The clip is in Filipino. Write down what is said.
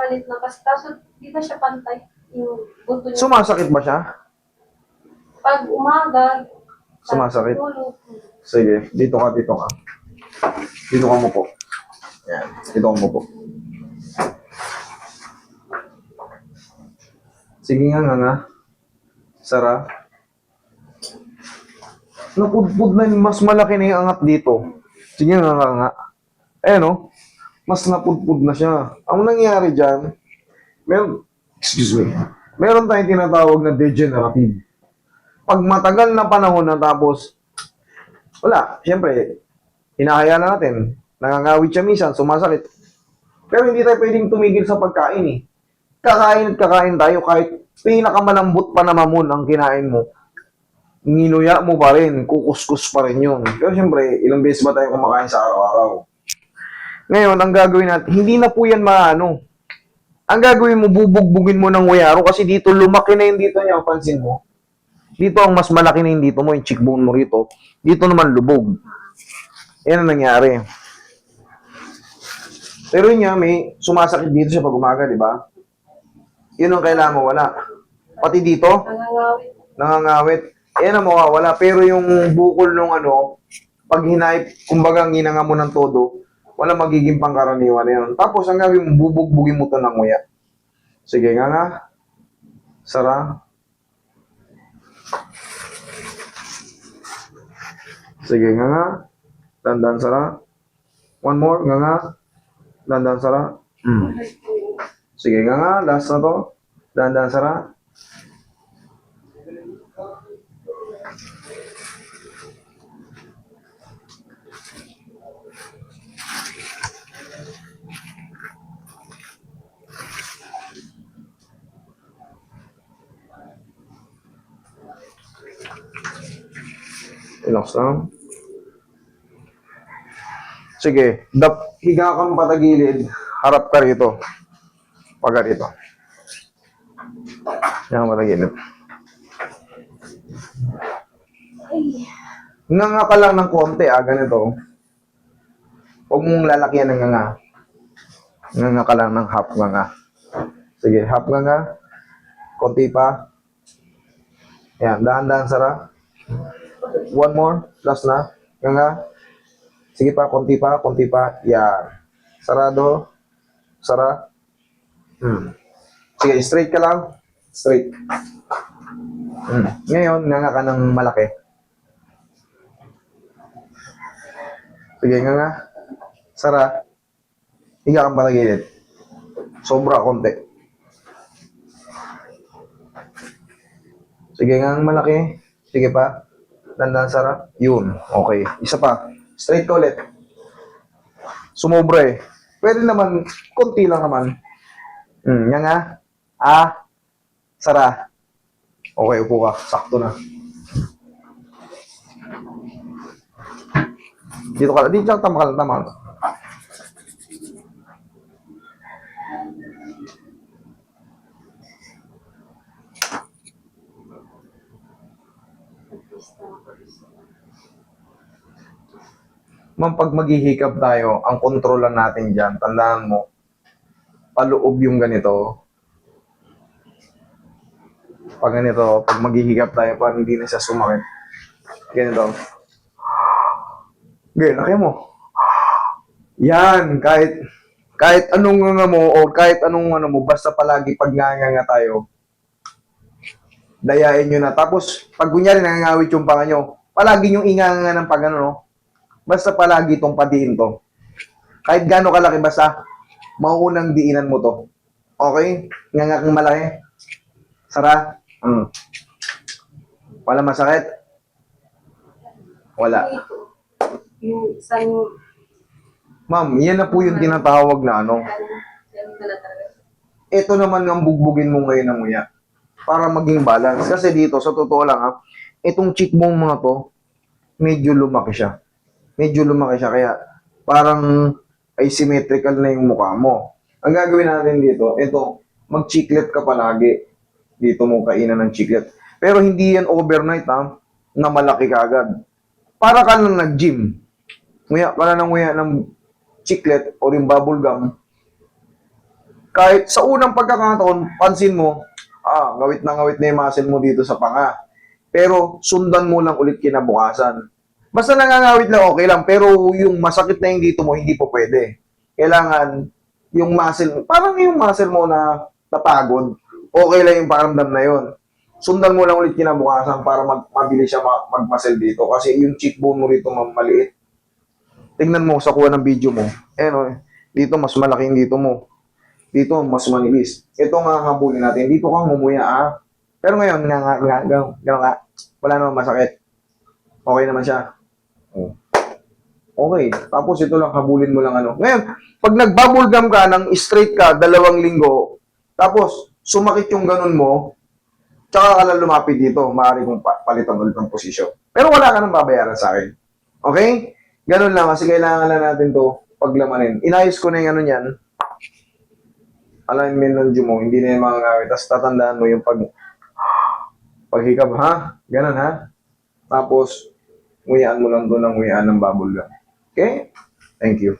papalit na kasi. Kaso, di ba siya pantay? Yung buto niya. Sumasakit ba siya? Pag umaga, Sumasakit? tulog. Sige, dito ka, dito ka. Dito ka mo po. Yan, dito ka mo po. Sige nga. Sara. Napudpud na yung mas malaki na yung angat dito. Sige nga. Ayan o. Mas napudpud na siya. Ang nangyari dyan, meron tayong tinatawag na degenerative. Pag matagal na panahon na tapos, wala, siyempre, hinahaya na natin. Nangangawit siya minsan, sumasakit. Pero hindi tayo pwedeng tumigil sa pagkain eh. Kakain tayo kahit pinakamalambot pa na mamon ang kinain mo. Nginuya mo pa rin, kukuskus pa rin yun. Pero siyempre, ilang beses ba tayo kumakain sa araw-araw? Ngayon, ang gagawin natin, hindi na po yan maano. Ang gagawin mo, bubugbugin mo ng wayaro kasi dito, lumaki na yung dito niya, pansin mo. Dito ang mas malaki na yung dito mo, yung cheekbone mo rito. Dito naman lubog. Yan ang nangyari. Pero yun nga, may sumasakit dito siya pag umaga, di ba? Yun ang kailangan mo, wala. Pati dito, Nangangawit. nangangawit. Yan ang mawawala. Pero yung bukol nung pag hinay, kumbaga ginanga mo ng todo, wala magiging pangkaraniwan yan. Tapos ang gagawin mo, bubugbugin mo to ng nguya. Sige nga. Sara. Sige nga. Dandan sara. One more, nga. Dandan sara. Sige nga. Last na to. Dandan sara. Relax lang. Sige, higa kang patagilid, harap ka rito. Pagka rito. Yan ang patagilid. Nganga ka lang ng konti, ganito. Huwag mong lalakyan ng nganga. Nganga ka lang ng half nganga. Sige, half nganga. Konti pa. Yan, dahan-dahan sara. One more, last na. Nganga. Sige pa, konti pa. Yan. Sarado. Sara. Sige, straight ka lang. Straight. Ngayon, nganga ka ng malaki. Sige, nganga. Sara. Higa kang patagilid. Sobra, konti. Sige nga malaki. Sige pa. Dandan sara. Yun. Okay. Isa pa. Straight ka ulit. Sumobra eh. Pwede naman, konti lang naman. Yan nga. Sara. Okay, upo ka. Sakto na. Dito ka. Dito lang tama. Ma'am, pag maghihikap tayo, ang kontrolan natin dyan, tandaan mo, paloob yung ganito. Pag ganito, pag maghihikap tayo, parang hindi na siya sumakit. Ganito. Okay, laki mo. Yan, kahit anong nga mo, o kahit anong mo, basta palagi pag nga tayo, dayain nyo na. Tapos, pag kunyari nangangawit yung panga nyo, palagi yung inganga ng pag no? Basta palagi itong padiin to. Kahit gaano kalaki, basta mauunang diinan mo to. Okay? Nganga kang malaki. Sara. Wala masakit? Wala. Yung isang... Ma'am, yan na po yung tinatawag na Ito naman ang bugbugin mo ngayon ng nguya. Para maging balance. Kasi dito, sa totoo lang itong cheekbone mga to, medyo lumaki siya. Kaya parang asymmetrical na yung mukha mo. Ang gagawin natin dito, ito, mag-chiclet ka palagi. Dito mo kainan ng chiclet. Pero hindi yan overnight na malaki ka agad. Para ka lang nag-gym. Nguya ka na ng chiclet o yung bubble gum. kahit sa unang pagkakataon, pansin mo, ngawit na yung muscle mo dito sa panga. Pero sundan mo lang ulit kinabukasan. Basta nangangawit lang, okay lang. Pero yung masakit na yung dito mo, hindi po pwede. Kailangan yung muscle, parang yung muscle mo na napagod, okay lang yung paramdam na yun. Sundan mo lang ulit kinabukasan para mabilis siya mag-muscle dito. Kasi yung cheekbone mo rito maliit. Tingnan mo sa kuha ng video mo. Dito mas malaki yung dito mo. Dito mas manipis. Ito nga habulin natin. Dito kang mumuya Pero ngayon, gano'n nga. Wala naman masakit. Okay naman siya. Okay. Tapos ito lang, habulin mo lang ano. Ngayon, pag nag-bubble gum ka, ng straight ka, 2 linggo, tapos sumakit yung ganun mo, tsaka ka lang lumapit dito, maaari kong palitan ulit ng posisyon. Pero wala ka nang babayaran sa akin. Okay? Ganun lang, kasi kailangan lang natin to paglamanin. Inayos ko na yung ano niyan, alignment ng dyo mo, hindi na yung mga ngawit. Tapos tatandaan mo yung paghikab, ha? Ganun, ha? Tapos, nguyaan mo lang doon ng nguyaan ng bubble gum. Okay? Thank you.